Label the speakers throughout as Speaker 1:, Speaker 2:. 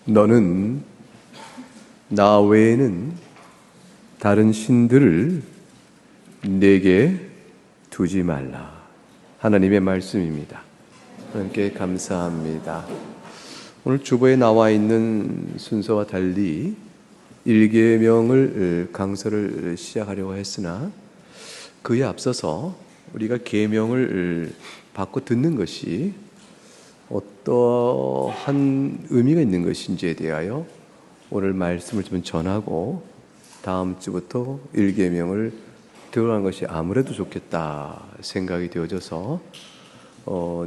Speaker 1: 너는 나 외에는 다른 신들을 내게 두지 말라. 하나님의 말씀입니다. 하나님께 감사합니다. 오늘 주보에 나와 있는 순서와 달리 일계명을 강서를 시작하려고 했으나 그에 앞서서 우리가 계명을 받고 듣는 것이 어떠한 의미가 있는 것인지에 대하여 오늘 말씀을 좀 전하고 다음 주부터 일계명을 들어가는 것이 아무래도 좋겠다 생각이 되어져서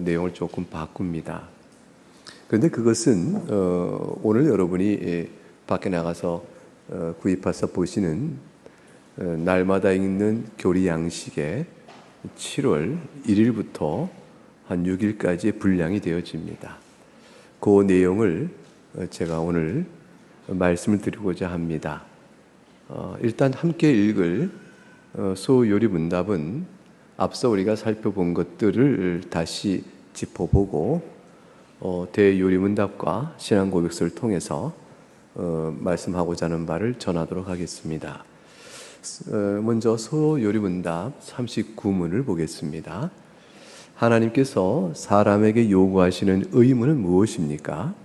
Speaker 1: 내용을 조금 바꿉니다. 그런데 그것은 오늘 여러분이 밖에 나가서 구입해서 보시는 날마다 읽는 교리 양식에 7월 1일부터 한 6일까지의 분량이 되어집니다. 그 내용을 제가 오늘 말씀을 드리고자 합니다. 일단 함께 읽을 소요리문답은 앞서 우리가 살펴본 것들을 다시 짚어보고 대요리문답과 신앙고백서를 통해서 말씀하고자 하는 바를 전하도록 하겠습니다. 먼저 소요리문답 39문을 보겠습니다. 하나님께서 사람에게 요구하시는 의무는 무엇입니까?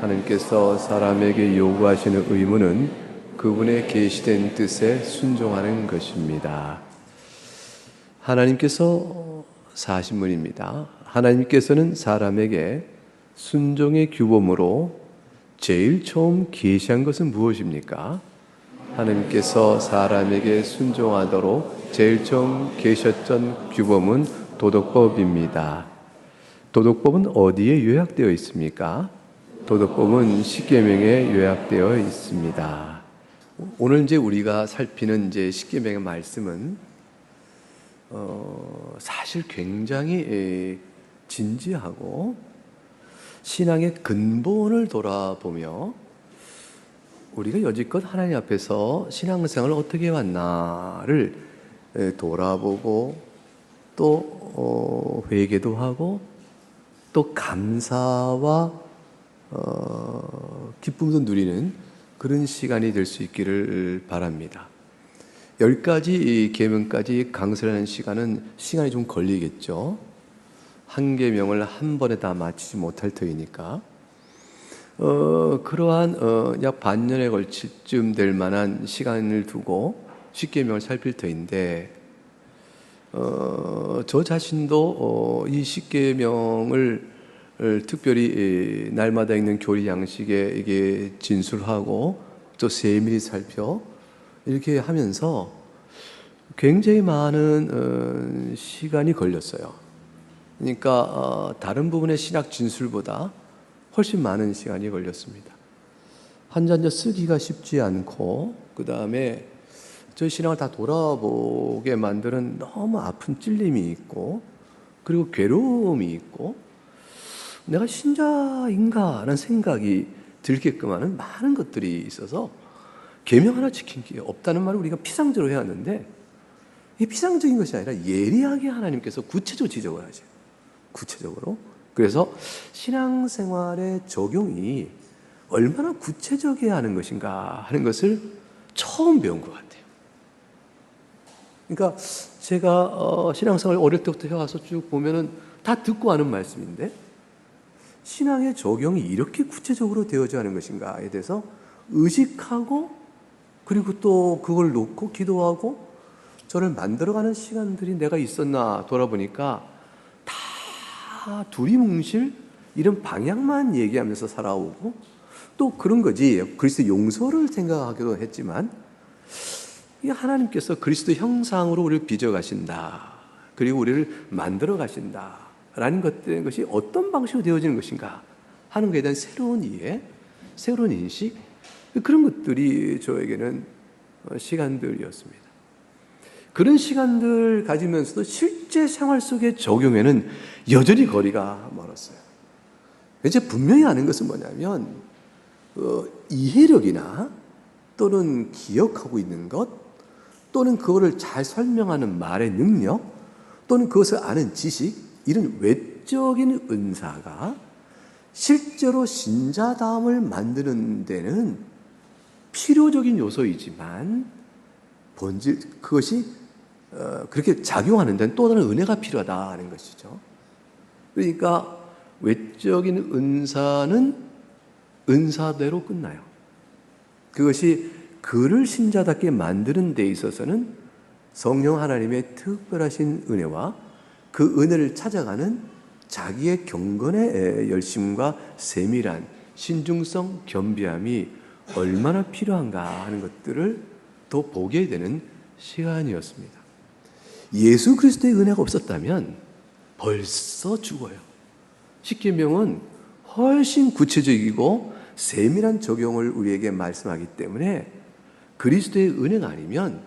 Speaker 1: 하나님께서 사람에게 요구하시는 의무는 그분의 계시된 뜻에 순종하는 것입니다. 하나님께서 40문입니다. 하나님께서는 사람에게 순종의 규범으로 제일 처음 계시한 것은 무엇입니까? 하나님께서 사람에게 순종하도록 제일 처음 계셨던 규범은 도덕법입니다. 도덕법은 어디에 요약되어 있습니까? 도덕법은 십계명에 요약되어 있습니다. 오늘 이제 우리가 살피는 이제 십계명의 말씀은 사실 굉장히 진지하고 신앙의 근본을 돌아보며 우리가 여지껏 하나님 앞에서 신앙생활을 어떻게 해왔나를 돌아보고 또 회개도 하고 또 감사와 기쁨도 누리는 그런 시간이 될 수 있기를 바랍니다. 10가지 계명까지 강설하는 시간이 좀 걸리겠죠. 한 계명을 한 번에 다 마치지 못할 터이니까 그러한 약 반년에 걸칠 쯤 될 만한 시간을 두고 십계명을 살필 터인데 저 자신도 이 십계명을 특별히 날마다 읽는 교리 양식에 이게 진술하고 또 세밀히 살펴 이렇게 하면서 굉장히 많은 시간이 걸렸어요. 그러니까 다른 부분의 신학 진술보다 훨씬 많은 시간이 걸렸습니다. 한 자 쓰기가 쉽지 않고 그 다음에 저희 신앙을 다 돌아보게 만드는 너무 아픈 찔림이 있고 그리고 괴로움이 있고 내가 신자인가 하는 생각이 들게끔 하는 많은 것들이 있어서 계명 하나 지킨 게 없다는 말을 우리가 피상적으로 해왔는데 이 피상적인 것이 아니라 예리하게 하나님께서 구체적으로 지적을 하세요. 구체적으로. 그래서 신앙생활의 적용이 얼마나 구체적이어야 하는 것인가 하는 것을 처음 배운 것 같아요. 그러니까 제가 신앙생활 어릴 때부터 해와서 쭉 보면은 다 듣고 하는 말씀인데 신앙의 적용이 이렇게 구체적으로 되어져야 하는 것인가에 대해서 의식하고 그리고 또 그걸 놓고 기도하고 저를 만들어가는 시간들이 내가 있었나 돌아보니까 다 두리뭉실 이런 방향만 얘기하면서 살아오고 또 그런 거지. 그리스도 용서를 생각하기도 했지만 하나님께서 그리스도 형상으로 우리를 빚어가신다. 그리고 우리를 만들어 가신다. 라는 것이 어떤 방식으로 되어지는 것인가 하는 것에 대한 새로운 이해, 새로운 인식, 그런 것들이 저에게는 시간들이었습니다. 그런 시간들 가지면서도 실제 생활 속의 적용에는 여전히 거리가 멀었어요. 이제 분명히 아는 것은 뭐냐면 이해력이나 또는 기억하고 있는 것 또는 그거를 잘 설명하는 말의 능력 또는 그것을 아는 지식 이런 외적인 은사가 실제로 신자다움을 만드는 데는 필요적인 요소이지만 본질 그것이 그렇게 작용하는 데는 또 다른 은혜가 필요하다는 것이죠. 그러니까 외적인 은사는 은사대로 끝나요. 그것이 그를 신자답게 만드는 데 있어서는 성령 하나님의 특별하신 은혜와 그 은혜를 찾아가는 자기의 경건의 열심과 세밀한 신중성, 겸비함이 얼마나 필요한가 하는 것들을 더 보게 되는 시간이었습니다. 예수 그리스도의 은혜가 없었다면 벌써 죽어요. 십계명은 훨씬 구체적이고 세밀한 적용을 우리에게 말씀하기 때문에 그리스도의 은혜가 아니면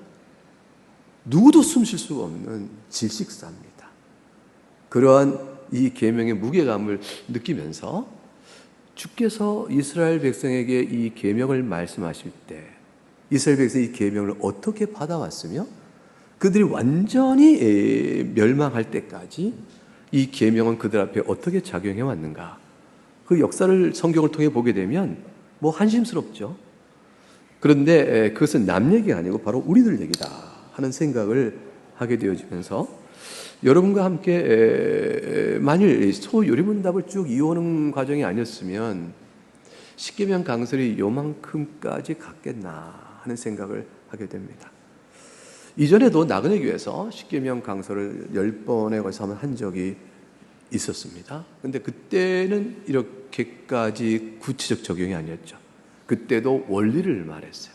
Speaker 1: 누구도 숨쉴 수가 없는 질식사입니다. 그러한 이 계명의 무게감을 느끼면서 주께서 이스라엘 백성에게 이 계명을 말씀하실 때 이스라엘 백성이 이 계명을 어떻게 받아왔으며 그들이 완전히 멸망할 때까지 이 계명은 그들 앞에 어떻게 작용해 왔는가, 그 역사를 성경을 통해 보게 되면 뭐 한심스럽죠. 그런데 그것은 남 얘기가 아니고 바로 우리들 얘기다 하는 생각을 하게 되어지면서 여러분과 함께 만일 소요리문답을 쭉 이어오는 과정이 아니었으면 십계명 강설이 요만큼까지 갔겠나 하는 생각을 하게 됩니다. 이전에도 나그네 교회에서 십계명 강설을 10번에 걸쳐서 한 적이 있었습니다. 근데 그때는 이렇게까지 구체적 적용이 아니었죠. 그때도 원리를 말했어요.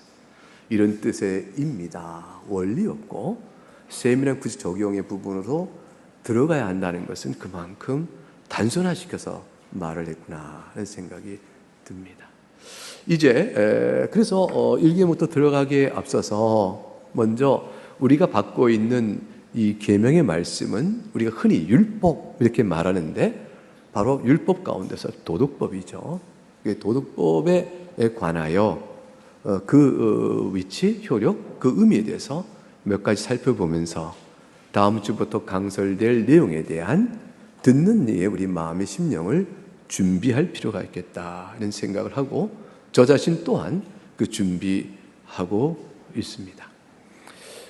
Speaker 1: 이런 뜻의입니다. 원리였고 세밀한 구체적 적용의 부분으로 들어가야 한다는 것은 그만큼 단순화시켜서 말을 했구나 하는 생각이 듭니다. 이제 그래서 1계부터 들어가기에 앞서서 먼저 우리가 받고 있는 이 계명의 말씀은 우리가 흔히 율법 이렇게 말하는데 바로 율법 가운데서 도덕법이죠. 도덕법에 관하여 그 위치, 효력, 그 의미에 대해서 몇 가지 살펴보면서 다음 주부터 강설될 내용에 대한 듣는 이에 우리 마음의 심령을 준비할 필요가 있겠다 하는 생각을 하고 저 자신 또한 그 준비하고 있습니다.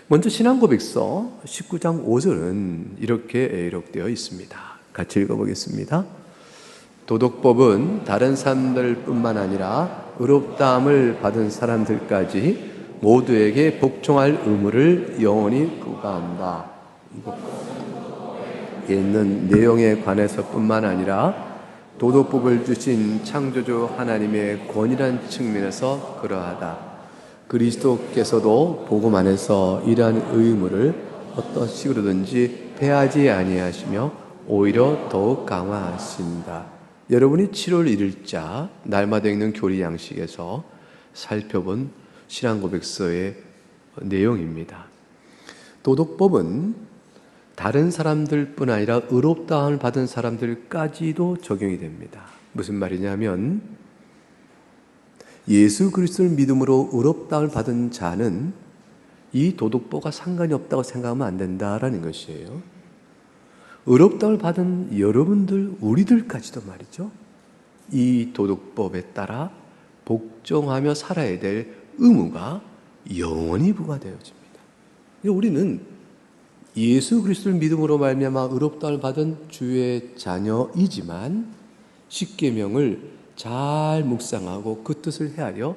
Speaker 1: 먼저 신앙고백서 19장 5절은 이렇게 기록되어 있습니다. 같이 읽어보겠습니다. 도덕법은 다른 사람들뿐만 아니라 의롭다함을 받은 사람들까지 모두에게 복종할 의무를 영원히 부과한다. 있는 내용에 관해서뿐만 아니라 도덕법을 주신 창조주 하나님의 권위란 측면에서 그러하다. 그리스도께서도 복음 안에서 이러한 의무를 어떤 식으로든지 패하지 아니하시며 오히려 더욱 강화하신다. 여러분이 7월 1일자 날마다 읽는 교리 양식에서 살펴본 신앙고백서의 내용입니다. 도덕법은 다른 사람들뿐 아니라 의롭다함을 받은 사람들까지도 적용이 됩니다. 무슨 말이냐면 예수 그리스도를 믿음으로 의롭다함을 받은 자는 이 도덕법과 상관이 없다고 생각하면 안 된다라는 것이에요. 의롭다함을 받은 여러분들, 우리들까지도 말이죠. 이 도덕법에 따라 복종하며 살아야 될 의무가 영원히 부과되어집니다. 우리는 예수 그리스도를 믿음으로 말미암아 의롭다함을 받은 주의 자녀이지만 십계명을 잘 묵상하고 그 뜻을 헤아려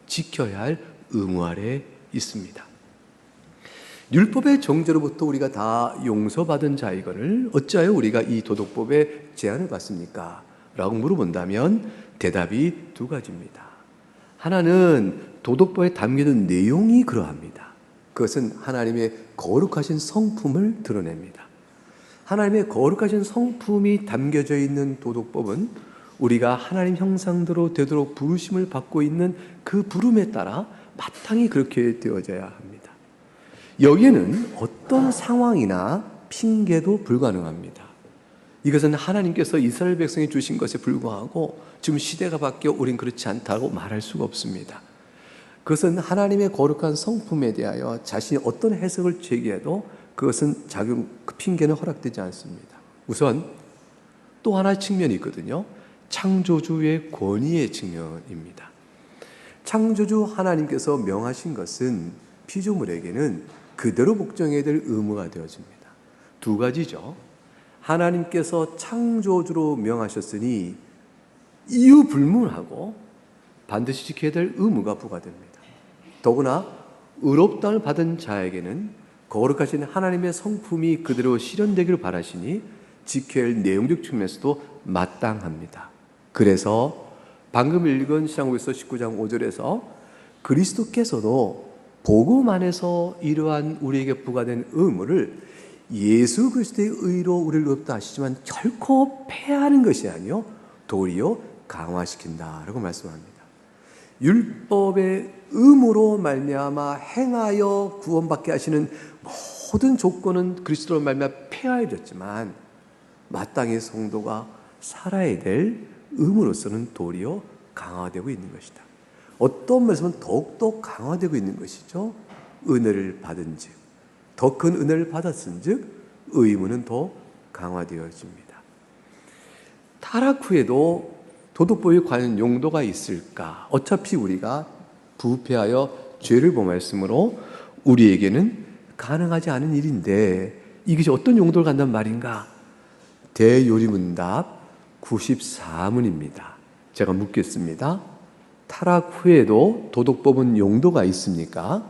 Speaker 1: 지켜야 할 의무 아래 있습니다. 율법의 정죄로부터 우리가 다 용서받은 자이거늘 어찌하여 우리가 이 도덕법에 제한을 받습니까? 라고 물어본다면 대답이 두 가지입니다. 하나는 도덕법에 담겨진 내용이 그러합니다. 그것은 하나님의 거룩하신 성품을 드러냅니다. 하나님의 거룩하신 성품이 담겨져 있는 도덕법은 우리가 하나님 형상대로 되도록 부르심을 받고 있는 그 부름에 따라 마땅히 그렇게 되어져야 합니다. 여기에는 어떤 상황이나 핑계도 불가능합니다. 이것은 하나님께서 이스라엘 백성이 주신 것에 불과하고 지금 시대가 바뀌어 우린 그렇지 않다고 말할 수가 없습니다. 그것은 하나님의 거룩한 성품에 대하여 자신이 어떤 해석을 제기해도 그것은 그 핑계는 허락되지 않습니다. 우선 또 하나의 측면이 있거든요. 창조주의 권위의 측면입니다. 창조주 하나님께서 명하신 것은 피조물에게는 그대로 복종해야 될 의무가 되어집니다. 두 가지죠. 하나님께서 창조주로 명하셨으니 이유 불문하고 반드시 지켜야 될 의무가 부과됩니다. 더구나 의롭다를 받은 자에게는 거룩하신 하나님의 성품이 그대로 실현되기를 바라시니 지켜야 할 내용적 측면에서도 마땅합니다. 그래서 방금 읽은 시장국에서 19장 5절에서 그리스도께서도 복음 안에서 이러한 우리에게 부과된 의무를 예수 그리스도의 의로 우리를 의롭다 하시지만 결코 폐하는 것이 아니요 도리어 강화시킨다라고 말씀합니다. 율법의 의무로 말미암아 행하여 구원받게 하시는 모든 조건은 그리스도로 말미암아 폐하여졌지만 마땅히 성도가 살아야 될 의무로서는 도리어 강화되고 있는 것이다. 어떤 말씀은 더욱더 강화되고 있는 것이죠. 은혜를 받은 즉, 더 큰 은혜를 받았은 즉 의무는 더 강화되어집니다. 타락 후에도 도덕법이 과연 용도가 있을까? 어차피 우리가 부패하여 죄를 범하였으므로 우리에게는 가능하지 않은 일인데 이것이 어떤 용도를 갖는단 말인가? 대요리문답 94문입니다. 제가 묻겠습니다. 타락 후에도 도덕법은 용도가 있습니까?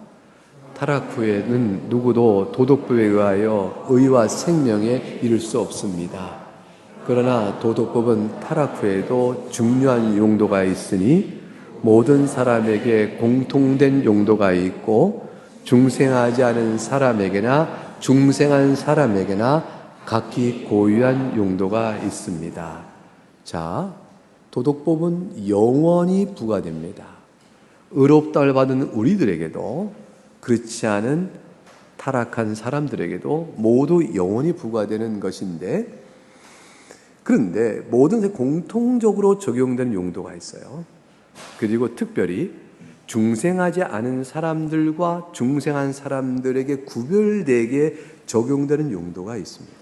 Speaker 1: 타락 후에는 누구도 도덕법에 의하여 의와 생명에 이를 수 없습니다. 그러나 도덕법은 타락 후에도 중요한 용도가 있으니 모든 사람에게 공통된 용도가 있고 중생하지 않은 사람에게나 중생한 사람에게나 각기 고유한 용도가 있습니다. 자, 도덕법은 영원히 부과됩니다. 의롭다를 받은 우리들에게도 그렇지 않은 타락한 사람들에게도 모두 영원히 부과되는 것인데, 그런데 모든 데 공통적으로 적용되는 용도가 있어요. 그리고 특별히 중생하지 않은 사람들과 중생한 사람들에게 구별되게 적용되는 용도가 있습니다.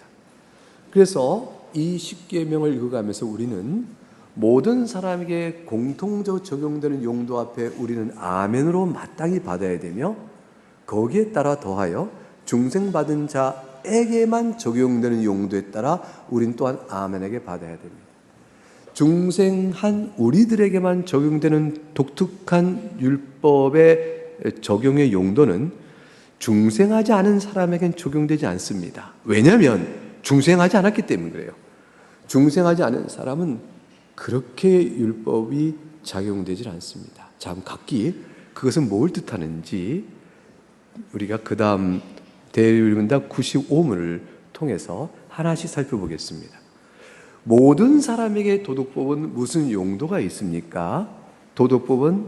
Speaker 1: 그래서 이 십계명을 읽어가면서 우리는 모든 사람에게 공통적으로 적용되는 용도 앞에 우리는 아멘으로 마땅히 받아야 되며, 거기에 따라 더하여 중생받은 자에게만 적용되는 용도에 따라 우린 또한 아멘에게 받아야 됩니다. 중생한 우리들에게만 적용되는 독특한 율법의 적용의 용도는 중생하지 않은 사람에겐 적용되지 않습니다. 왜냐하면 중생하지 않았기 때문에 그래요. 중생하지 않은 사람은 그렇게 율법이 작용되질 않습니다. 자, 각기 그것은 뭘 뜻하는지 우리가 그 다음 대요리문답 95문을 통해서 하나씩 살펴보겠습니다. 모든 사람에게 도덕법은 무슨 용도가 있습니까? 도덕법은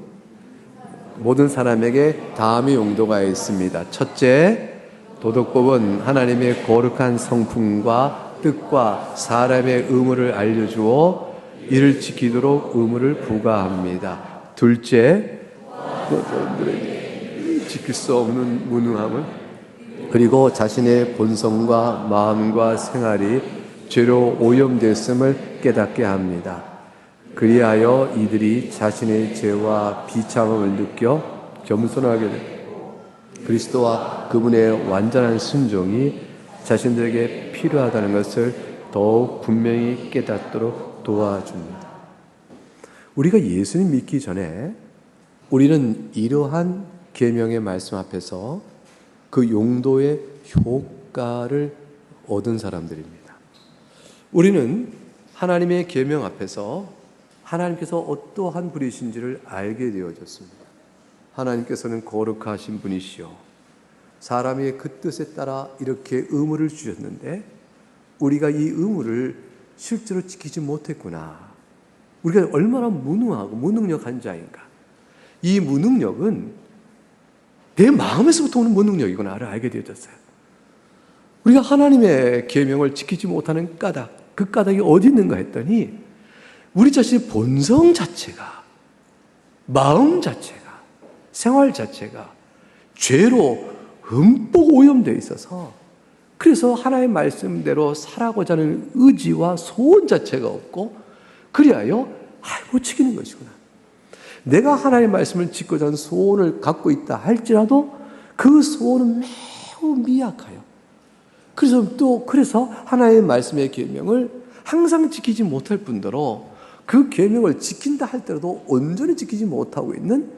Speaker 1: 모든 사람에게 다음의 용도가 있습니다. 첫째, 도덕법은 하나님의 거룩한 성품과 뜻과 사람의 의무를 알려주어 이를 지키도록 의무를 부과합니다. 둘째, 지킬 수 없는 무능함을, 그리고 자신의 본성과 마음과 생활이 죄로 오염됐음을 깨닫게 합니다. 그리하여 이들이 자신의 죄와 비참함을 느껴 겸손하게 되고 그리스도와 그분의 완전한 순종이 자신들에게 필요하다는 것을 더욱 분명히 깨닫도록 도와줍니다. 우리가 예수님 믿기 전에 우리는 이러한 계명의 말씀 앞에서 그 용도의 효과를 얻은 사람들입니다. 우리는 하나님의 계명 앞에서 하나님께서 어떠한 분이신지를 알게 되어졌습니다. 하나님께서는 거룩하신 분이시오. 사람의 그 뜻에 따라 이렇게 의무를 주셨는데 우리가 이 의무를 실제로 지키지 못했구나. 우리가 얼마나 무능하고 무능력한 자인가. 이 무능력은 내 마음에서부터 오는 무능력이구나를 알게 되어졌어요. 우리가 하나님의 계명을 지키지 못하는 까닭, 그 까닭이 어디 있는가 했더니 우리 자신의 본성 자체가, 마음 자체가, 생활 자체가 죄로 흠뻑 오염되어 있어서, 그래서 하나님의 말씀대로 살아가고자 하는 의지와 소원 자체가 없고 그리하여 못 지키는 것이구나. 내가 하나님의 말씀을 지키고자 하는 소원을 갖고 있다 할지라도 그 소원은 매우 미약하여. 그래서 하나님의 말씀의 계명을 항상 지키지 못할 뿐더러 그 계명을 지킨다 할때라도 온전히 지키지 못하고 있는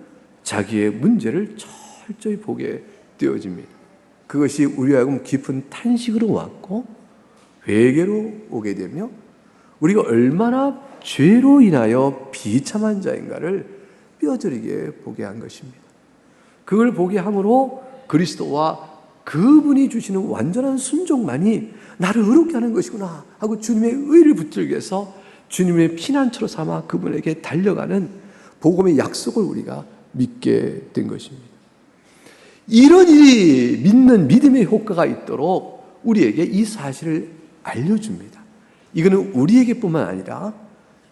Speaker 1: 자기의 문제를 철저히 보게 되어집니다. 그것이 우리와 하여금 깊은 탄식으로 왔고 회개로 오게 되며 우리가 얼마나 죄로 인하여 비참한 자인가를 뼈저리게 보게 한 것입니다. 그걸 보게 함으로 그리스도와 그분이 주시는 완전한 순종만이 나를 의롭게 하는 것이구나 하고 주님의 의를 붙들기 위해서 주님의 피난처로 삼아 그분에게 달려가는 복음의 약속을 우리가 믿게 된 것입니다. 이런 일이 믿는 믿음의 효과가 있도록 우리에게 이 사실을 알려줍니다. 이거는 우리에게뿐만 아니라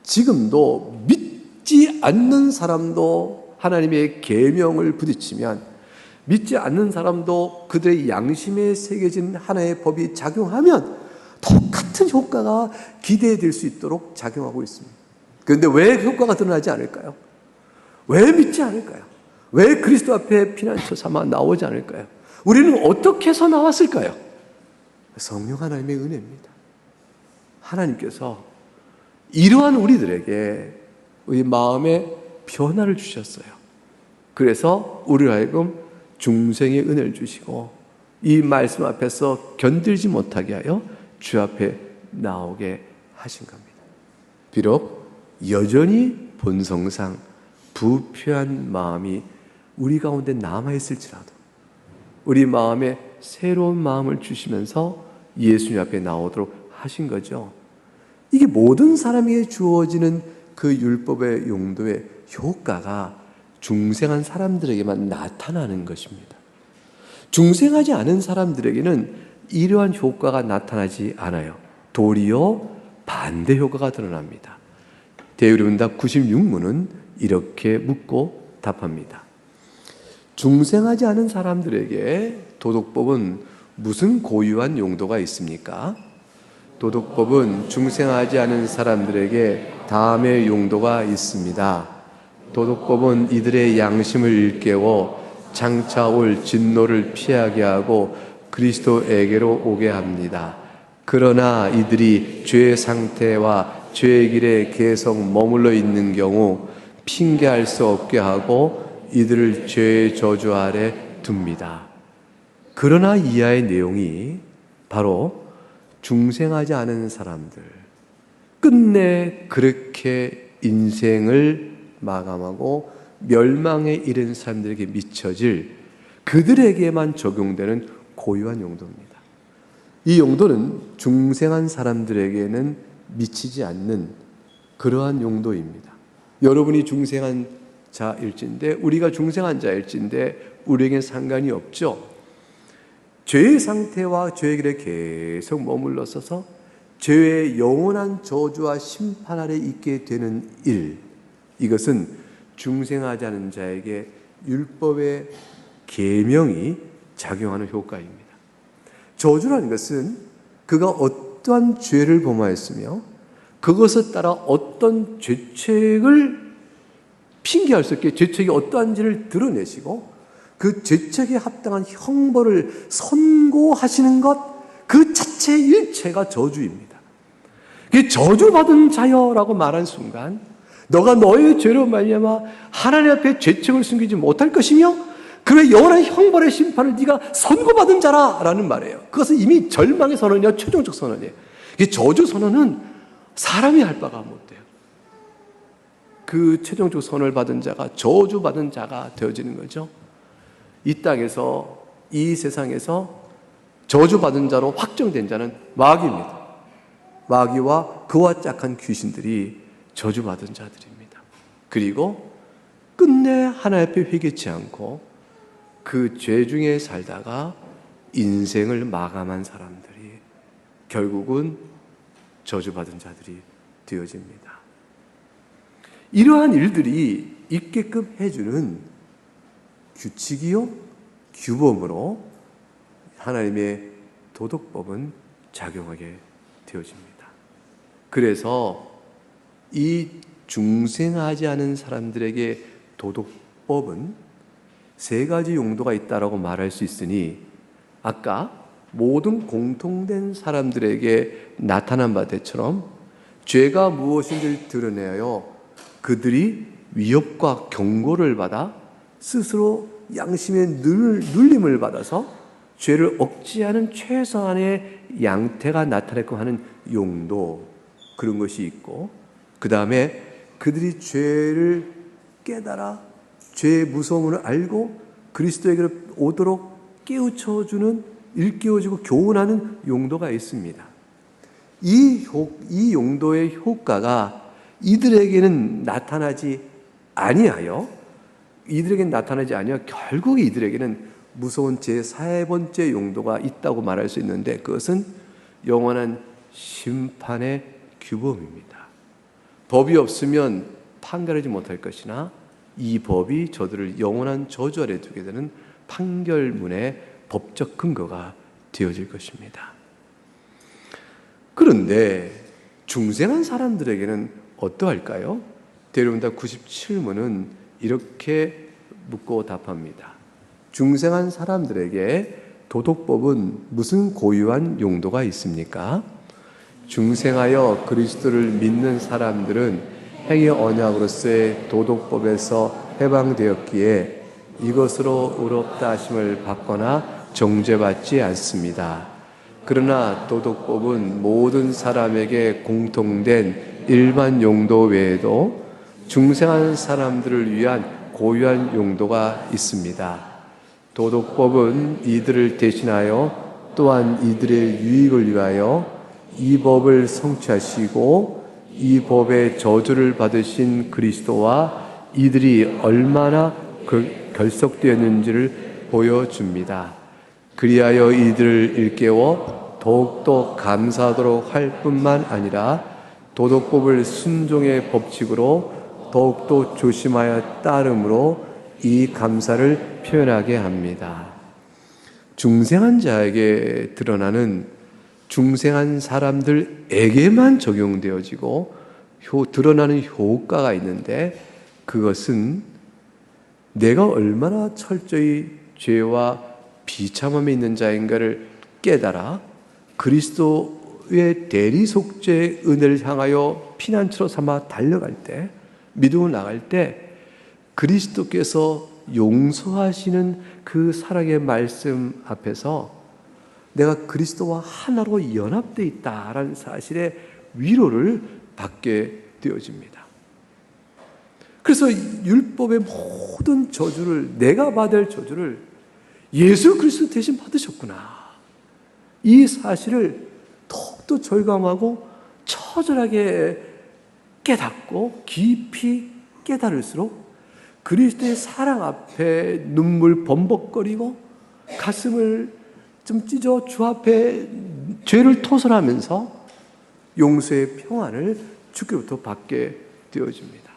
Speaker 1: 지금도 믿지 않는 사람도 하나님의 계명을 부딪히면, 믿지 않는 사람도 그들의 양심에 새겨진 하나의 법이 작용하면 똑같은 효과가 기대될 수 있도록 작용하고 있습니다. 그런데 왜 효과가 드러나지 않을까요? 왜 믿지 않을까요? 왜 그리스도 앞에 피난처 삼아 나오지 않을까요? 우리는 어떻게 해서 나왔을까요? 성령 하나님의 은혜입니다. 하나님께서 이러한 우리들에게 우리 마음에 변화를 주셨어요. 그래서 우리를 하여금 중생의 은혜를 주시고 이 말씀 앞에서 견딜지 못하게 하여 주 앞에 나오게 하신 겁니다. 비록 여전히 본성상 부패한 마음이 우리 가운데 남아있을지라도 우리 마음에 새로운 마음을 주시면서 예수님 앞에 나오도록 하신 거죠. 이게 모든 사람에게 주어지는 그 율법의 용도의 효과가 중생한 사람들에게만 나타나는 것입니다. 중생하지 않은 사람들에게는 이러한 효과가 나타나지 않아요. 도리어 반대 효과가 드러납니다. 대의문답 96문은 이렇게 묻고 답합니다. 중생하지 않은 사람들에게 도덕법은 무슨 고유한 용도가 있습니까? 도덕법은 중생하지 않은 사람들에게 다음의 용도가 있습니다. 도덕법은 이들의 양심을 일깨워 장차 올 진노를 피하게 하고 그리스도에게로 오게 합니다. 그러나 이들이 죄의 상태와 죄의 길에 계속 머물러 있는 경우 핑계할 수 없게 하고 이들을 죄의 저주 아래 둡니다. 그러나 이하의 내용이 바로 중생하지 않은 사람들, 끝내 그렇게 인생을 마감하고 멸망에 이른 사람들에게 미쳐질 그들에게만 적용되는 고유한 용도입니다. 이 용도는 중생한 사람들에게는 미치지 않는 그러한 용도입니다. 여러분이 중생한 자일진데 우리가 중생한 자일진데 우리에겐 상관이 없죠. 죄의 상태와 죄의 길에 계속 머물러 서서 죄의 영원한 저주와 심판 아래 있게 되는 일, 이것은 중생하지 않은 자에게 율법의 계명이 작용하는 효과입니다. 저주라는 것은 그가 어떠한 죄를 범하였으며 그것에 따라 어떤 죄책을 핑계할 수 없게 죄책이 어떠한지를 드러내시고 그 죄책에 합당한 형벌을 선고하시는 것 그 자체 일체가 저주입니다. 저주받은 자여라고 말한 순간 너가 너의 죄로 말미암아 하나님 앞에 죄책을 숨기지 못할 것이며 그의 영원한 형벌의 심판을 네가 선고받은 자라라는 말이에요. 그것은 이미 절망의 선언이야, 최종적 선언이에요. 저주 선언은 사람이 할 바가 못 돼요. 그 최종적 선언을 받은 자가 저주받은 자가 되어지는 거죠. 이 땅에서, 이 세상에서 저주받은 자로 확정된 자는 마귀입니다. 마귀와 그와 짝한 귀신들이 저주받은 자들입니다. 그리고 끝내 하나님 앞에 회개치 않고 그 죄 중에 살다가 인생을 마감한 사람들이 결국은 저주받은 자들이 되어집니다. 이러한 일들이 있게끔 해주는 규칙이요, 규범으로 하나님의 도덕법은 작용하게 되어집니다. 그래서 이 중생하지 않은 사람들에게 도덕법은 세 가지 용도가 있다라고 말할 수 있으니, 아까 모든 공통된 사람들에게 나타난 바처럼 죄가 무엇인지를 드러내어 그들이 위협과 경고를 받아 스스로 양심의 눌림을 받아서 죄를 억제하는 최소한의 양태가 나타내고 하는 용도, 그런 것이 있고, 그 다음에 그들이 죄를 깨달아 죄의 무서움을 알고 그리스도에게로 오도록 깨우쳐주는, 일깨워주고 교훈하는 용도가 있습니다. 이 용도의 효과가 이들에게는 나타나지 아니하여 결국 이들에게는 무서운 제4번째 용도가 있다고 말할 수 있는데, 그것은 영원한 심판의 규범입니다. 법이 없으면 판결하지 못할 것이나 이 법이 저들을 영원한 저주 아래 두게 되는 판결문의 법적 근거가 되어질 것입니다. 그런데 중생한 사람들에게는 어떠할까요? 대리문답 97문은 이렇게 묻고 답합니다. 중생한 사람들에게 도덕법은 무슨 고유한 용도가 있습니까? 중생하여 그리스도를 믿는 사람들은 행위 언약으로서의 도덕법에서 해방되었기에 이것으로 의롭다 하심을 받거나 정죄받지 않습니다. 그러나 도덕법은 모든 사람에게 공통된 일반 용도 외에도 중생한 사람들을 위한 고유한 용도가 있습니다. 도덕법은 이들을 대신하여 또한 이들의 유익을 위하여 이 법을 성취하시고 이 법의 저주를 받으신 그리스도와 이들이 얼마나 결속되었는지를 보여줍니다. 그리하여 이들을 일깨워 더욱더 감사하도록 할 뿐만 아니라 도덕법을 순종의 법칙으로 더욱더 조심하여 따름으로 이 감사를 표현하게 합니다. 중생한 자에게 드러나는 중생한 사람들에게만 적용되어지고 드러나는 효과가 있는데, 그것은 내가 얼마나 철저히 죄와 비참함에 있는 자인가를 깨달아 그리스도의 대리속죄의 은혜를 향하여 피난처로 삼아 달려갈 때, 믿음을 나갈 때 그리스도께서 용서하시는 그 사랑의 말씀 앞에서 내가 그리스도와 하나로 연합되어 있다라는 사실의 위로를 받게 되어집니다. 그래서 율법의 모든 저주를, 내가 받을 저주를 예수 그리스도 대신 받으셨구나, 이 사실을 더욱더 절감하고 처절하게 깨닫고 깊이 깨달을수록 그리스도의 사랑 앞에 눈물 범벅거리고 가슴을 좀 찢어 주 앞에 죄를 토설하면서 용서의 평안을 주께로부터 받게 되어집니다.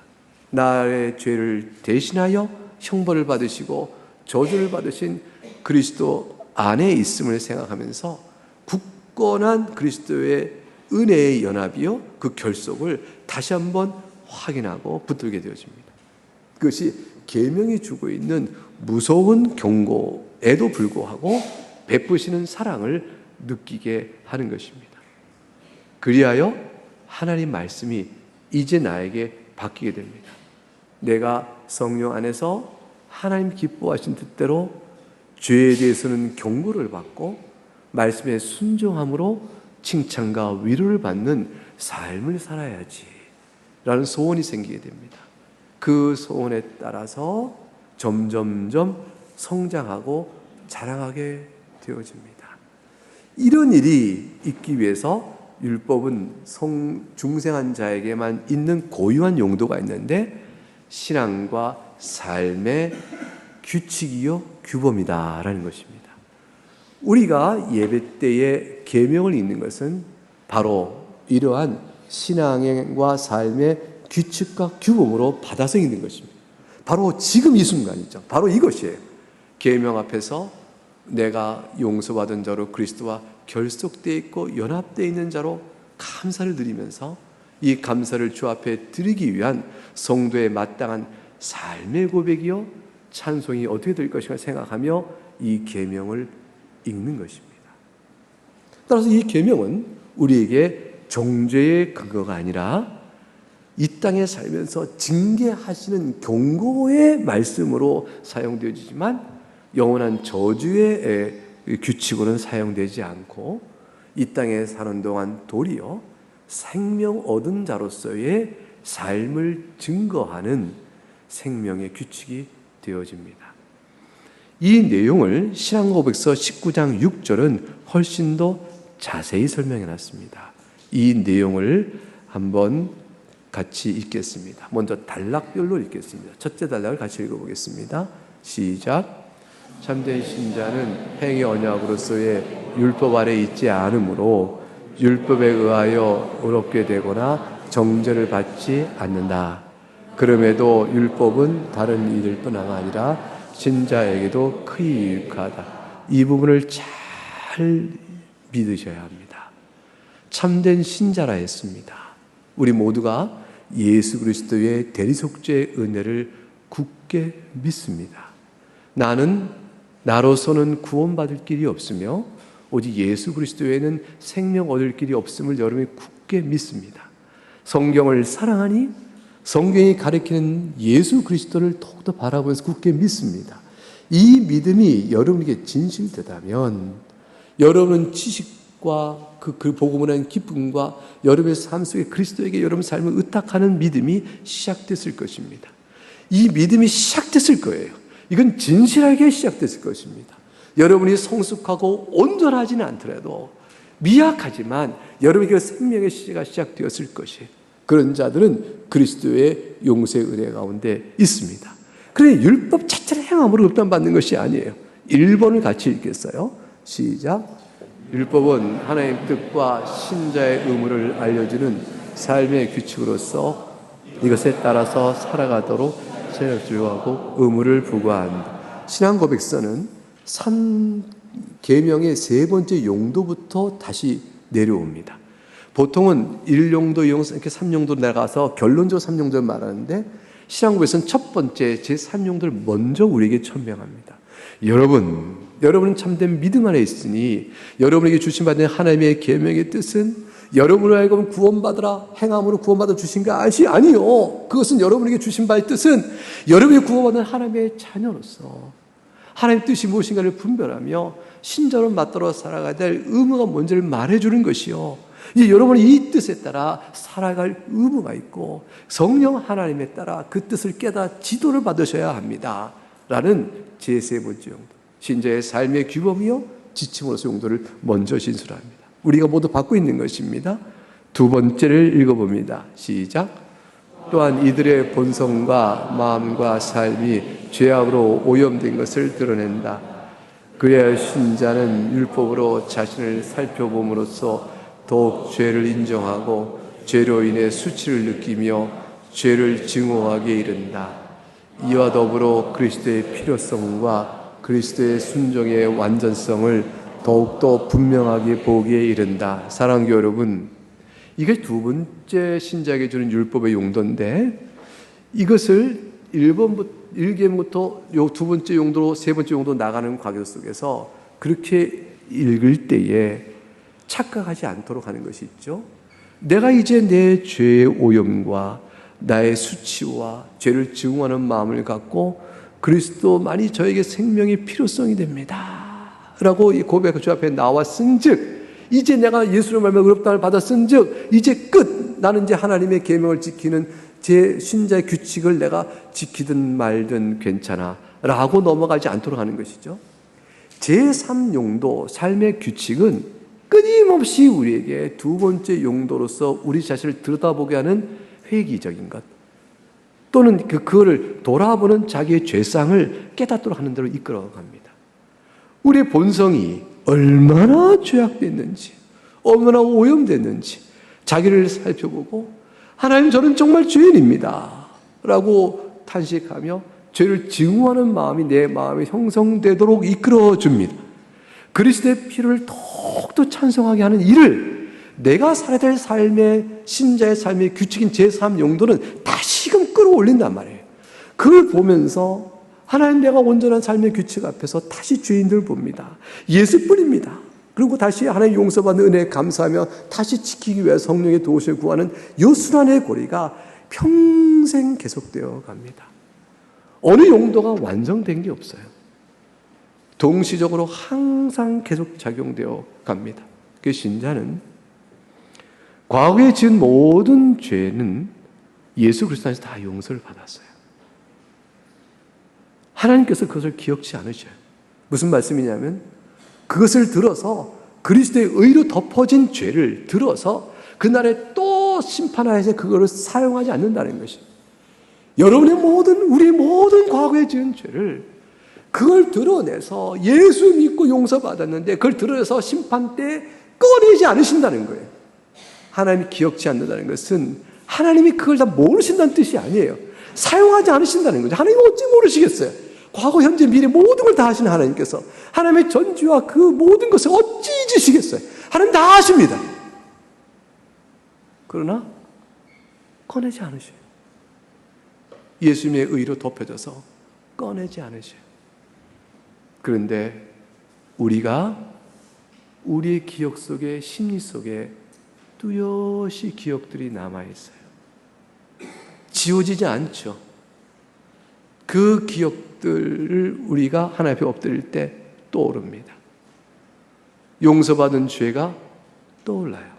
Speaker 1: 나의 죄를 대신하여 형벌을 받으시고 저주를 받으신 그리스도 안에 있음을 생각하면서 굳건한 그리스도의 은혜의 연합이요, 그 결속을 다시 한번 확인하고 붙들게 되어집니다. 그것이 계명이 주고 있는 무서운 경고에도 불구하고 베푸시는 사랑을 느끼게 하는 것입니다. 그리하여 하나님 말씀이 이제 나에게 바뀌게 됩니다. 내가 성령 안에서 하나님 기뻐하신 뜻대로 죄에 대해서는 경고를 받고 말씀에 순종함으로 칭찬과 위로를 받는 삶을 살아야지 라는 소원이 생기게 됩니다. 그 소원에 따라서 점점점 성장하고 자라가게 되어집니다. 이런 일이 있기 위해서 율법은 중생한 자에게만 있는 고유한 용도가 있는데, 신앙과 삶의 규칙이요 규범이다라는 것입니다. 우리가 예배 때에 계명을 읽는 것은 바로 이러한 신앙과 삶의 규칙과 규범으로 받아서 읽는 것입니다. 바로 지금 이 순간이죠. 바로 이것이에요. 계명 앞에서 내가 용서받은 자로 그리스도와 결속되어 있고 연합되어 있는 자로 감사를 드리면서 이 감사를 주 앞에 드리기 위한 성도의 마땅한 삶의 고백이요 찬송이 어떻게 될 것인가 생각하며 이 계명을 읽는 것입니다. 따라서 이 계명은 우리에게 정죄의 근거가 아니라 이 땅에 살면서 징계하시는 경고의 말씀으로 사용되어지지만 영원한 저주의 규칙으로는 사용되지 않고 이 땅에 사는 동안 도리어 생명 얻은 자로서의 삶을 증거하는 생명의 규칙이 되어집니다. 이 내용을 신앙고백서 19장 6절은 훨씬 더 자세히 설명해 놨습니다. 이 내용을 한번 같이 읽겠습니다. 먼저 단락별로 읽겠습니다. 첫째 단락을 같이 읽어보겠습니다. 시작. 참된 신자는 행위 언약으로서의 율법 아래 있지 않으므로 율법에 의하여 의롭게 되거나 정죄를 받지 않는다. 그럼에도 율법은 다른 이들 뿐 아니라 신자에게도 크게 유익하다. 이 부분을 잘 믿으셔야 합니다. 참된 신자라 했습니다. 우리 모두가 예수 그리스도의 대리속죄의 은혜를 굳게 믿습니다. 나는 나로서는 구원받을 길이 없으며 오직 예수 그리스도 외에는 생명 얻을 길이 없음을 여러분이 굳게 믿습니다. 성경을 사랑하니 성경이 가리키는 예수 그리스도를 더욱더 바라보면서 굳게 믿습니다. 이 믿음이 여러분에게 진실되다면 여러분은 지식과 그 복음을 한 기쁨과 여러분의 삶 속에 그리스도에게 여러분 삶을 의탁하는 믿음이 시작됐을 것입니다. 이 믿음이 시작됐을 거예요. 이건 진실하게 시작됐을 것입니다. 여러분이 성숙하고 온전하지는 않더라도 미약하지만 여러분에게 생명의 시제가 시작되었을 것이에요. 그런 자들은 그리스도의 용서의 은혜 가운데 있습니다. 그런데 율법 자체를 행함으로 흡단받는 것이 아니에요. 1번을 같이 읽겠어요. 시작. 율법은 하나님의 뜻과 신자의 의무를 알려주는 삶의 규칙으로서 이것에 따라서 살아가도록 세력주의하고 의무를 부과한다. 신앙고백서는 3계명의 세 번째 용도부터 다시 내려옵니다. 보통은 1용도, 2용도, 이렇게 3용도 나가서 결론적으로 3용도를 말하는데 신앙고백서는 첫 번째 제3용도를 먼저 우리에게 천명합니다. 여러분은 참된 믿음 안에 있으니 여러분에게 주신받은 하나님의 계명의 뜻은 여러분을 알고 구원받으라 행함으로 구원받아 주신 것이 아니요. 그것은 여러분에게 주신 바의 뜻은 여러분이 구원받은 하나님의 자녀로서 하나님의 뜻이 무엇인가를 분별하며 신자로 맞들어 살아가야 될 의무가 뭔지를 말해주는 것이요. 이제 여러분이 이 뜻에 따라 살아갈 의무가 있고 성령 하나님에 따라 그 뜻을 깨달아 지도를 받으셔야 합니다. 라는 제3 번째 용도. 신자의 삶의 규범이요 지침으로서 용도를 먼저 진술합니다. 우리가 모두 받고 있는 것입니다. 두 번째를 읽어봅니다. 시작. 또한 이들의 본성과 마음과 삶이 죄악으로 오염된 것을 드러낸다. 그래야 신자는 율법으로 자신을 살펴봄으로써 더욱 죄를 인정하고 죄로 인해 수치를 느끼며 죄를 증오하게 이른다. 이와 더불어 그리스도의 필요성과 그리스도의 순종의 완전성을 더욱더 분명하게 보기에 이른다. 사랑하는 여러분, 이게 두 번째 신자에게 주는 율법의 용도인데 이것을 1계명부터 요 두 번째 용도로 세 번째 용도로 나가는 과정 속에서 그렇게 읽을 때에 착각하지 않도록 하는 것이 있죠. 내가 이제 내 죄의 오염과 나의 수치와 죄를 증오하는 마음을 갖고 그리스도만이 저에게 생명의 필요성이 됩니다 라고 이 고백 주 앞에 나왔은 즉 이제 내가 예수를 말며 의롭다함을 받았은 즉 이제 끝. 나는 이제 하나님의 계명을 지키는 제 신자의 규칙을 내가 지키든 말든 괜찮아 라고 넘어가지 않도록 하는 것이죠. 제3용도 삶의 규칙은 끊임없이 우리에게 두 번째 용도로서 우리 자신을 들여다보게 하는 회기적인 것 또는 그거를 돌아보는 자기의 죄상을 깨닫도록 하는 대로 이끌어갑니다. 우리의 본성이 얼마나 죄악됐는지 얼마나 오염됐는지 자기를 살펴보고 하나님 저는 정말 죄인입니다 라고 탄식하며 죄를 증오하는 마음이 내 마음에 형성되도록 이끌어줍니다. 그리스도의 피를 더욱더 찬송하게 하는 일을 내가 살아야 될 삶의, 신자의 삶의 규칙인 제3 용도는 다시금 끌어올린단 말이에요. 그걸 보면서 하나님, 내가 온전한 삶의 규칙 앞에서 다시 죄인들 봅니다. 예수뿐입니다. 그리고 다시 하나님 용서받는 은혜에 감사하며 다시 지키기 위해 성령의 도우심을 구하는 이 순환의 고리가 평생 계속되어 갑니다. 어느 용도가 완성된 게 없어요. 동시적으로 항상 계속 작용되어 갑니다. 그 신자는 과거에 지은 모든 죄는 예수 그리스도 안에서 다 용서를 받았어요. 하나님께서 그것을 기억지 않으셔요. 무슨 말씀이냐면 그것을 들어서 그리스도의 의로 덮어진 죄를 들어서 그날에 또 심판하여서 그거를 사용하지 않는다는 것이에요. 여러분의 우리 모든 과거에 지은 죄를 그걸 드러내서 예수 믿고 용서받았는데 그걸 드러내서 심판 때 꺼내지 않으신다는 거예요. 하나님이 기억지 않는다는 것은 하나님이 그걸 다 모르신다는 뜻이 아니에요. 사용하지 않으신다는 거죠. 하나님이 어찌 모르시겠어요? 과거, 현재, 미래 모든 걸 다 하시는 하나님께서 하나님의 전지와 그 모든 것을 어찌 잊으시겠어요? 하나님 다 아십니다. 그러나 꺼내지 않으셔요. 예수님의 의로 덮여져서 꺼내지 않으셔요. 그런데 우리가 우리의 기억 속에, 심리 속에 뚜렷이 기억들이 남아있어요. 지워지지 않죠. 그 기억들을 우리가 하나님 앞에 엎드릴 때 떠오릅니다. 용서받은 죄가 떠올라요.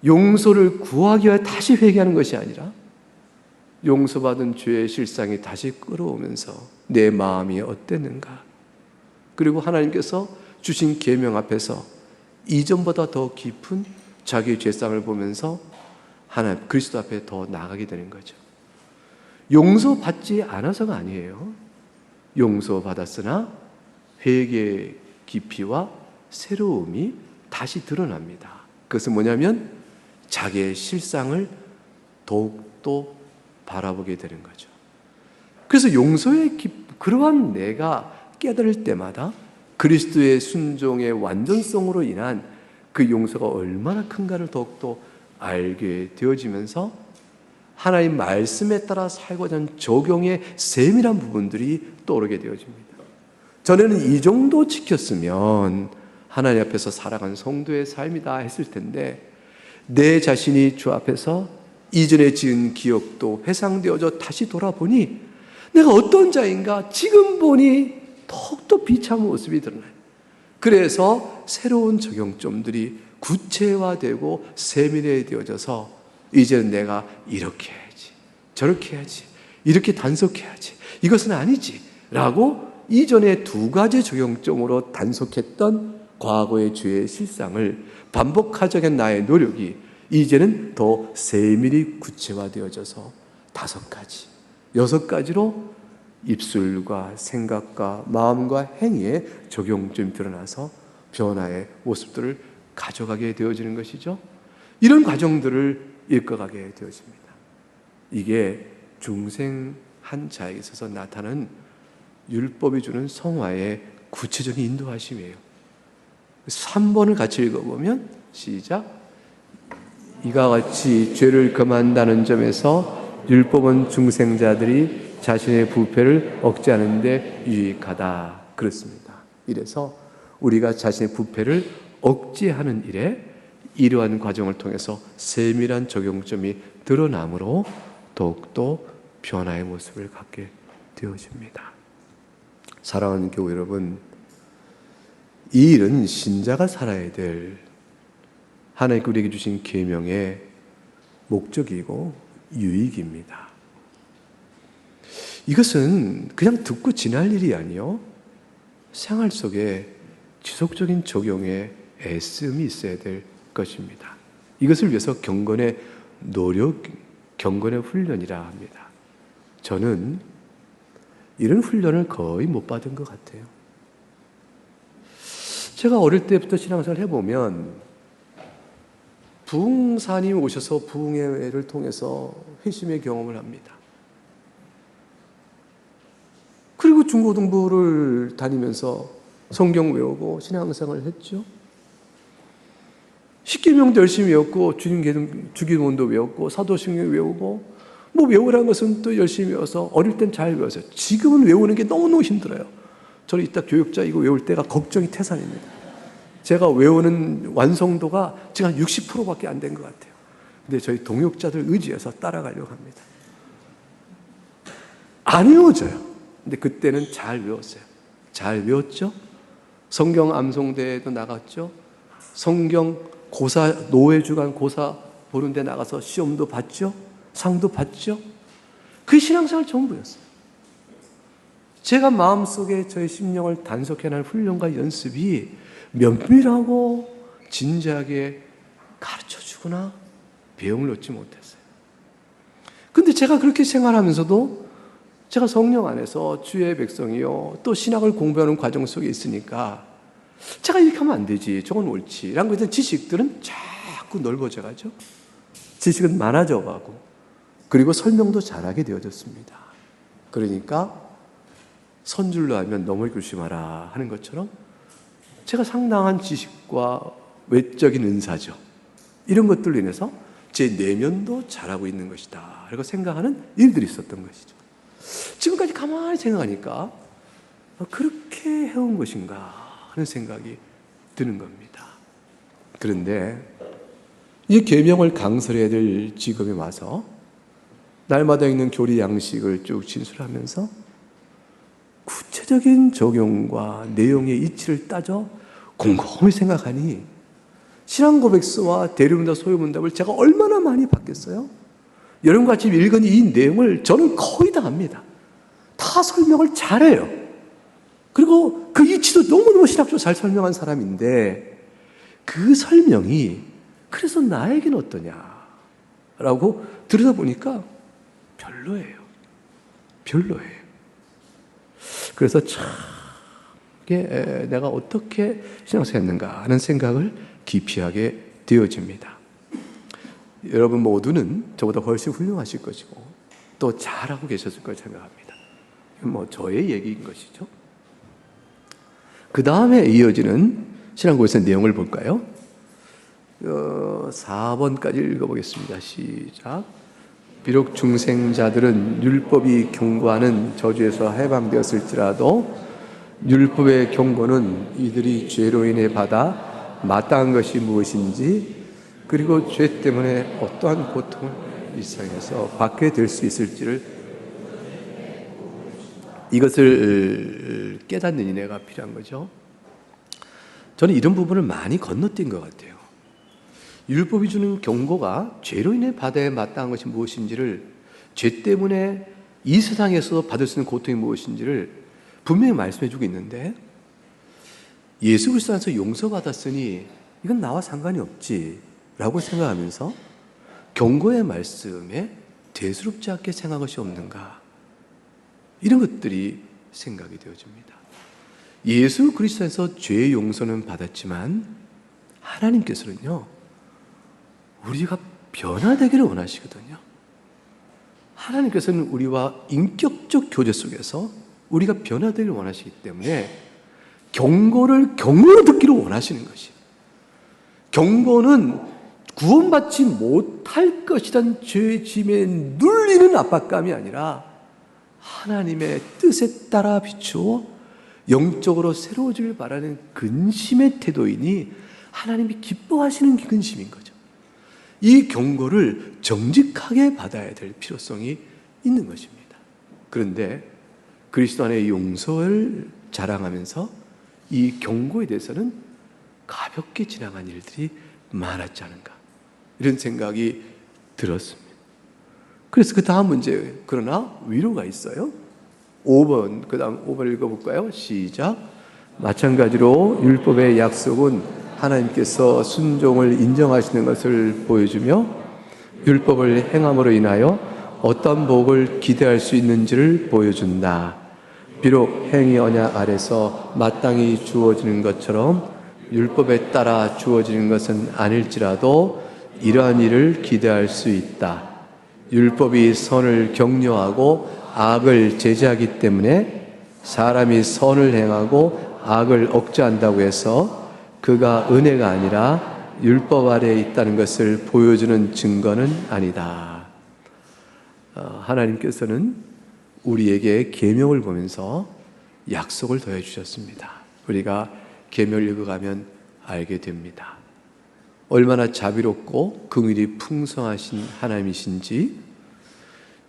Speaker 1: 용서를 구하기 위해 다시 회개하는 것이 아니라 용서받은 죄의 실상이 다시 끌어오면서 내 마음이 어땠는가? 그리고 하나님께서 주신 계명 앞에서 이전보다 더 깊은 자기의 죄상을 보면서 하나님 그리스도 앞에 더 나아가게 되는 거죠. 용서받지 않아서가 아니에요. 용서받았으나 회개의 깊이와 새로움이 다시 드러납니다. 그것은 뭐냐면 자기의 실상을 더욱더 바라보게 되는 거죠. 그래서 용서의 그러한 내가 깨달을 때마다 그리스도의 순종의 완전성으로 인한 그 용서가 얼마나 큰가를 더욱더 알게 되어지면서 하나님 말씀에 따라 살고자 하는 적용의 세밀한 부분들이 떠오르게 되어집니다. 전에는 이 정도 지켰으면 하나님 앞에서 살아간 성도의 삶이다 했을 텐데 내 자신이 주 앞에서 이전에 지은 기억도 회상되어져 다시 돌아보니 내가 어떤 자인가 지금 보니 더욱더 비참한 모습이 드러나요. 그래서 새로운 적용점들이 구체화되고 세밀해져서 이제는 내가 이렇게 해야지, 저렇게 해야지, 이렇게 단속해야지, 이것은 아니지 라고 이전에 두 가지 적용점으로 단속했던 과거의 죄의 실상을 반복하자는 나의 노력이 이제는 더 세밀히 구체화되어져서 5가지, 6가지로 입술과 생각과 마음과 행위에 적용점이 드러나서 변화의 모습들을 가져가게 되어지는 것이죠. 이런 과정들을 읽어가게 되어집니다. 이게 중생한 자에게 있어서 나타나는 율법이 주는 성화의 구체적인 인도하심이에요. 3번을 같이 읽어보면 시작. 이와 같이 죄를 금한다는 점에서 율법은 중생자들이 자신의 부패를 억제하는 데 유익하다. 그렇습니다. 이래서 우리가 자신의 부패를 억제하는 일에 이러한 과정을 통해서 세밀한 적용점이 드러나므로 더욱더 변화의 모습을 갖게 되어집니다. 사랑하는 교회 여러분, 이 일은 신자가 살아야 될 하나님께 우리에게 주신 계명의 목적이고 유익입니다. 이것은 그냥 듣고 지날 일이 아니요 생활 속에 지속적인 적용의 애씀이 있어야 될 것입니다. 이것을 위해서 경건의 노력, 경건의 훈련이라 합니다. 저는 이런 훈련을 거의 못 받은 것 같아요. 제가 어릴 때부터 신앙생활을 해보면 부흥사님이 오셔서 부흥회를 통해서 회심의 경험을 합니다. 그리고 중고등부를 다니면서 성경 외우고 신앙생활을 했죠. 십계명도 열심히 외웠고 주기도문도 외웠고 사도신경 외우고 뭐 외우라는 것은 또 열심히 외워서 어릴 땐 잘 외웠어요. 지금은 외우는 게 너무너무 힘들어요. 저는 이따 교육자 이거 외울 때가 걱정이 태산입니다. 제가 외우는 완성도가 지금 한 60%밖에 안 된 것 같아요. 근데 저희 동역자들 의지해서 따라가려고 합니다. 안 외워져요. 근데 그때는 잘 외웠어요. 잘 외웠죠? 성경 암송대회도 나갔죠? 성경 고사, 노회주간 고사 보는 데 나가서 시험도 봤죠? 상도 받죠? 그 신앙생활 전부였어요. 제가 마음속에 저의 심령을 단속해낼 훈련과 연습이 면밀하고 진지하게 가르쳐주거나 배움을 얻지 못했어요. 근데 제가 그렇게 생활하면서도 제가 성령 안에서 주의 백성이요 또 신학을 공부하는 과정 속에 있으니까 제가 이렇게 하면 안 되지, 저건 옳지 라는 것에 지식들은 자꾸 넓어져 가죠. 지식은 많아져 가고 그리고 설명도 잘하게 되어졌습니다. 그러니까 선줄로 하면 넘을 조심하라 하는 것처럼 제가 상당한 지식과 외적인 은사죠. 이런 것들로 인해서 제 내면도 잘하고 있는 것이다 라고 생각하는 일들이 있었던 것이죠. 지금까지 가만히 생각하니까 그렇게 해온 것인가 하는 생각이 드는 겁니다. 그런데 이 계명을 강설해야 될 지금에 와서 날마다 있는 교리 양식을 쭉 진술하면서 구체적인 적용과 내용의 이치를 따져 곰곰이 생각하니 신앙고백서와 대리문답 소유문답을 제가 얼마나 많이 받겠어요? 여러분과 같이 읽은 이 내용을 저는 거의 다 압니다. 다 설명을 잘해요. 그리고 그 이치도 너무너무 신학적으로 잘 설명한 사람인데 그 설명이 그래서 나에게는 어떠냐라고 들여다보니까 별로예요. 별로예요. 그래서 참 이게 내가 어떻게 신앙생활했는가 하는 생각을 깊이 하게 되어집니다. 여러분 모두는 저보다 훨씬 훌륭하실 것이고 또 잘하고 계셨을 걸 생각합니다. 뭐 저의 얘기인 것이죠. 그 다음에 이어지는 신앙고에서 내용을 볼까요? 4번까지 읽어보겠습니다. 시작. 비록 중생자들은 율법이 경고하는 저주에서 해방되었을지라도 율법의 경고는 이들이 죄로 인해 받아 마땅한 것이 무엇인지 그리고 죄 때문에 어떠한 고통을 일상에서 받게 될 수 있을지를 이것을 깨닫는 인애가 필요한 거죠. 저는 이런 부분을 많이 건너뛴 것 같아요. 율법이 주는 경고가 죄로 인해 받아야 마땅한 것이 무엇인지를, 죄 때문에 이 세상에서 받을 수 있는 고통이 무엇인지를 분명히 말씀해주고 있는데, 예수 그리스도 안에서 용서받았으니 이건 나와 상관이 없지 라고 생각하면서 경고의 말씀에 대수롭지 않게 생각한 것이 없는가, 이런 것들이 생각이 되어집니다. 예수 그리스도 안에서 죄의 용서는 받았지만 하나님께서는요, 우리가 변화되기를 원하시거든요. 하나님께서는 우리와 인격적 교제 속에서 우리가 변화되기를 원하시기 때문에 경고를 경고로 듣기를 원하시는 것이에요. 경고는 구원받지 못할 것이란 죄의 짐에 눌리는 압박감이 아니라 하나님의 뜻에 따라 비추어 영적으로 새로워지길 바라는 근심의 태도이니 하나님이 기뻐하시는 근심인 거죠. 이 경고를 정직하게 받아야 될 필요성이 있는 것입니다. 그런데 그리스도 안의 용서를 자랑하면서 이 경고에 대해서는 가볍게 지나간 일들이 많았지 않은가, 이런 생각이 들었습니다. 그래서 그 다음 문제, 그러나 위로가 있어요. 5번, 그 다음 5번 읽어볼까요? 시작. 마찬가지로 율법의 약속은 하나님께서 순종을 인정하시는 것을 보여주며 율법을 행함으로 인하여 어떤 복을 기대할 수 있는지를 보여준다. 비록 행위 언약 아래서 마땅히 주어지는 것처럼 율법에 따라 주어지는 것은 아닐지라도 이러한 일을 기대할 수 있다. 율법이 선을 격려하고 악을 제지하기 때문에 사람이 선을 행하고 악을 억제한다고 해서 그가 은혜가 아니라 율법 아래에 있다는 것을 보여주는 증거는 아니다. 하나님께서는 우리에게 계명을 보면서 약속을 더해 주셨습니다. 우리가 계명을 읽어가면 알게 됩니다. 얼마나 자비롭고 긍휼이 풍성하신 하나님이신지,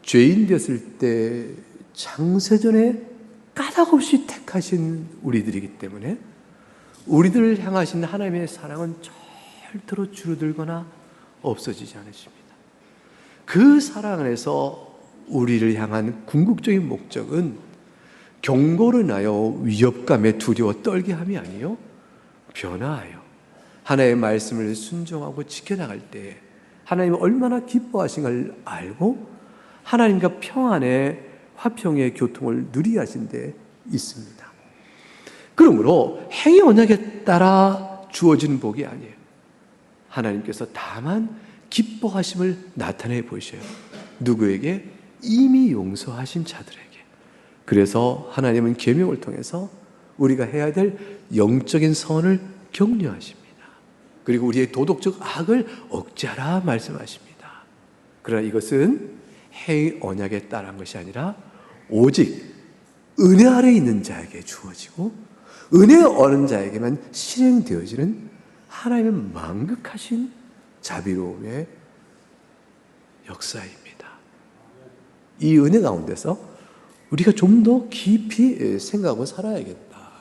Speaker 1: 죄인 됐을 때 창세전에 까닭없이 택하신 우리들이기 때문에 우리들을 향하신 하나님의 사랑은 절대로 줄어들거나 없어지지 않으십니다. 그 사랑 안에서 우리를 향한 궁극적인 목적은 경고로 인하여 위협감에 두려워 떨게 함이 아니요 변화하여 하나님의 말씀을 순종하고 지켜나갈 때 하나님이 얼마나 기뻐하신 걸 알고 하나님과 평안의 화평의 교통을 누리게 하신 데 있습니다. 그러므로 행위 언약에 따라 주어지는 복이 아니에요. 하나님께서 다만 기뻐하심을 나타내 보이셔요. 누구에게? 이미 용서하신 자들에게. 그래서 하나님은 계명을 통해서 우리가 해야 될 영적인 선을 격려하십니다. 그리고 우리의 도덕적 악을 억제하라 말씀하십니다. 그러나 이것은 행위 언약에 따른 것이 아니라 오직 은혜 아래 있는 자에게 주어지고 은혜 얻는 자에게만 실행되어지는 하나님의 만극하신 자비로움의 역사입니다. 이 은혜 가운데서 우리가 좀 더 깊이 생각하고 살아야겠다.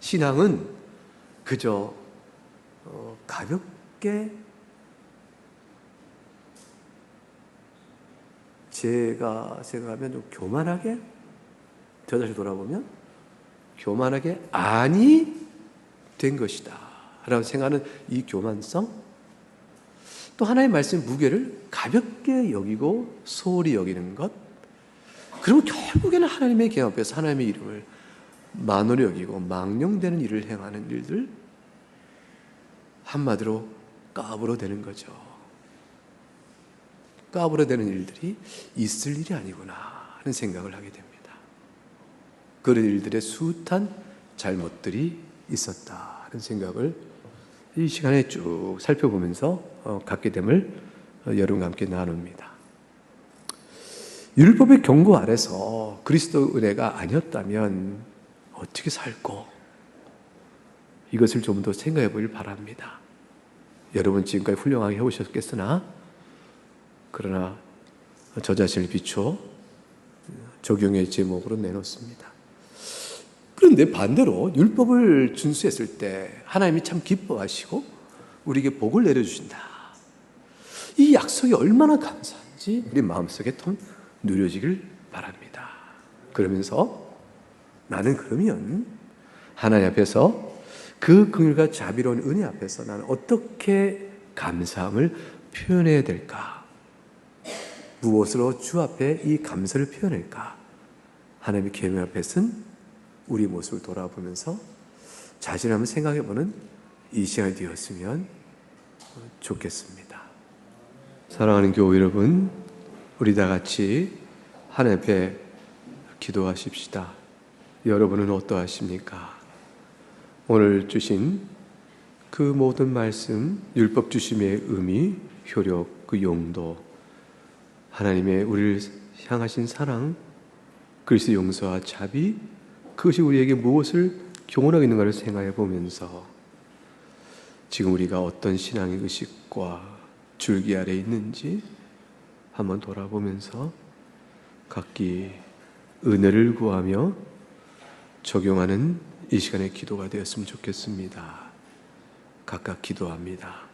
Speaker 1: 신앙은 그저 가볍게 제가 생각하면 좀 교만하게 저 다시 돌아보면 교만하게 아니 된 것이다 라고 생각하는 이 교만성, 또 하나님의 말씀의 무게를 가볍게 여기고 소홀히 여기는 것, 그리고 결국에는 하나님의 계명 앞에서 하나님의 이름을 만홀히 여기고 망령되는 일을 행하는 일들, 한마디로 까불어 되는 거죠. 까불어 되는 일들이 있을 일이 아니구나 하는 생각을 하게 됩니다. 그런 일들의 숱한 잘못들이 있었다 하는 생각을 이 시간에 쭉 살펴보면서 갖게 됨을 여러분과 함께 나눕니다. 율법의 경고 아래서 그리스도 은혜가 아니었다면 어떻게 살고, 이것을 좀 더 생각해 보길 바랍니다. 여러분 지금까지 훌륭하게 해오셨겠으나 그러나 저 자신을 비춰 적용의 제목으로 내놓습니다. 그런데 반대로 율법을 준수했을 때 하나님이 참 기뻐하시고 우리에게 복을 내려주신다. 이 약속이 얼마나 감사한지 우리 마음속에 통 누려지길 바랍니다. 그러면서 나는 그러면 하나님 앞에서 그 긍휼과 자비로운 은혜 앞에서 나는 어떻게 감사함을 표현해야 될까? 무엇으로 주 앞에 이 감사를 표현할까? 하나님의 계명 앞에서는 우리 모습을 돌아보면서 자신을 한번 생각해보는 이 시간이 되었으면 좋겠습니다. 사랑하는 교회 여러분, 우리 다 같이 하나님 앞에 기도하십시다. 여러분은 어떠하십니까? 오늘 주신 그 모든 말씀, 율법 주심의 의미, 효력, 그 용도, 하나님의 우리를 향하신 사랑, 그리스도 용서와 자비, 그것이 우리에게 무엇을 교훈하고 있는가를 생각해 보면서 지금 우리가 어떤 신앙의 의식과 줄기 아래 있는지 한번 돌아보면서 각기 은혜를 구하며 적용하는 이 시간의 기도가 되었으면 좋겠습니다. 각각 기도합니다.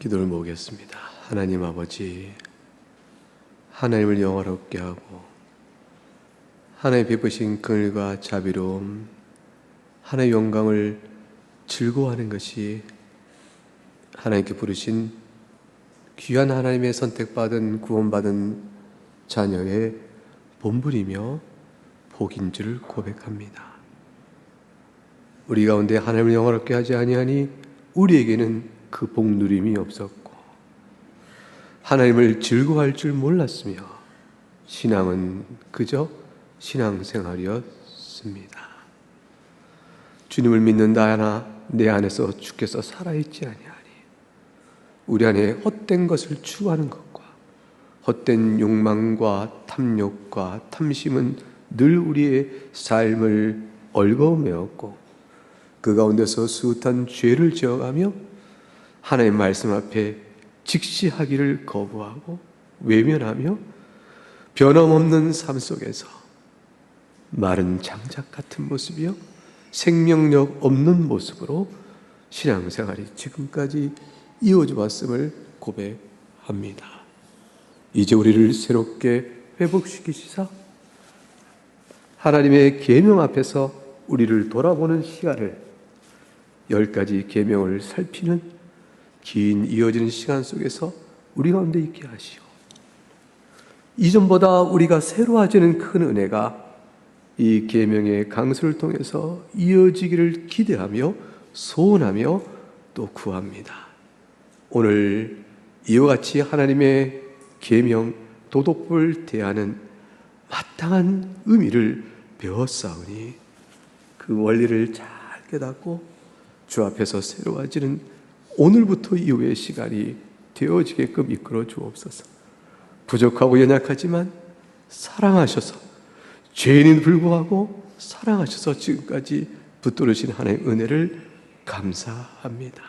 Speaker 1: 기도를 모으겠습니다. 하나님 아버지, 하나님을 영화롭게 하고 하나님 베푸신 긍휼과 자비로움, 하나님의 영광을 즐거워하는 것이 하나님께 부르신 귀한 하나님의 선택받은 구원받은 자녀의 본분이며 복인 줄 고백합니다. 우리 가운데 하나님을 영화롭게 하지 아니하니 우리에게는 그 복 누림이 없었고 하나님을 즐거워할 줄 몰랐으며 신앙은 그저 신앙생활이었습니다. 주님을 믿는다 하나 내 안에서 주께서 살아있지 아니하니 우리 안에 헛된 것을 추구하는 것과 헛된 욕망과 탐욕과 탐심은 늘 우리의 삶을 얽어매었고 그 가운데서 숱한 죄를 지어가며 하나님의 말씀 앞에 직시하기를 거부하고 외면하며 변함없는 삶 속에서 마른 장작 같은 모습이요 생명력 없는 모습으로 신앙생활이 지금까지 이어져 왔음을 고백합니다. 이제 우리를 새롭게 회복시키시사 하나님의 계명 앞에서 우리를 돌아보는 시간을 10가지 계명을 살피는 긴 이어지는 시간 속에서 우리 가운데 있게 하시오. 이전보다 우리가 새로워지는 큰 은혜가 이 계명의 강수를 통해서 이어지기를 기대하며 소원하며 또 구합니다. 오늘 이와 같이 하나님의 계명 도덕을 대하는 마땅한 의미를 배웠사오니 그 원리를 잘 깨닫고 주 앞에서 새로워지는 오늘부터 이후의 시간이 되어지게끔 이끌어 주옵소서. 부족하고 연약하지만 사랑하셔서 죄인인 불구하고 사랑하셔서 지금까지 붙들으신 하나님의 은혜를 감사합니다.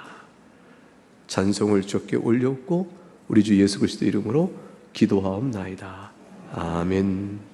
Speaker 1: 찬송을 주께 올렸고 우리 주 예수 그리스도 이름으로 기도하옵나이다. 아멘.